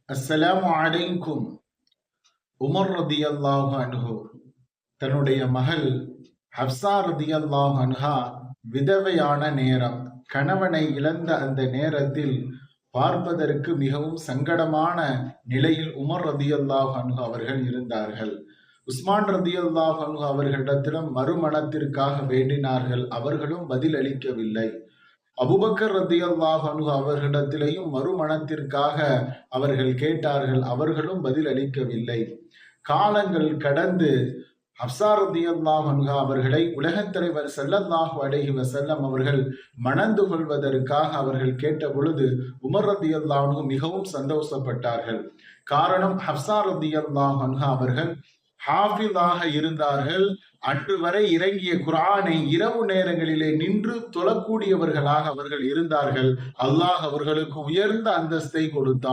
அஸ்ஸலாமு அலைக்கும். உமர் ரதியல்லாஹு அன்ஹு தன்னுடைய மகள் ஹப்சா ரதியல்லாஹு அன்ஹா விதவையான நேரம், கணவனை இழந்த அந்த நேரத்தில் பார்ப்பதற்கு மிகவும் சங்கடமான நிலையில் உமர் ரதியல்லாஹு அன்ஹு அவர்கள் இருந்தார்கள். உஸ்மான் ரதியல்லாஹு அன்ஹு அவர்களிடத்திலும் மறுமணத்திற்காக வேண்டினார்கள், அவர்களும் பதில் அளிக்கவில்லை. அபூபக்கர் ரதியல்லாஹு அன்ஹு அவர்களிடத்திலேயும் மறுமணத்திற்காக அவர்கள் கேட்டார்கள், அவர்களும் பதில் அளிக்கவில்லை. காலங்கள் கடந்து ஹப்சா ரதியல்லாஹு அன்ஹா அவர்களை உலகத் தலைவர் ஸல்லல்லாஹு அலைஹி வஸல்லம் அவர்கள் மணந்து கொள்வதற்காக அவர்கள் கேட்ட பொழுது உமர் ரதியல்லாஹு அன்ஹு மிகவும் சந்தோஷப்பட்டார்கள். காரணம், ஹப்சா ரதியல்லாஹு அன்ஹா அவர்கள் ஹாஃபிஸாக இருந்தார்கள். அன்று வரை இறங்கிய குர்ஆனை இரவு நேரங்களிலே நின்று தொழக்கூடியவர்களாக அவர்கள் இருந்தார்கள். அல்லாஹ் அவர்களுக்கு உயர்ந்த அந்தஸ்தை கொடுத்தான்.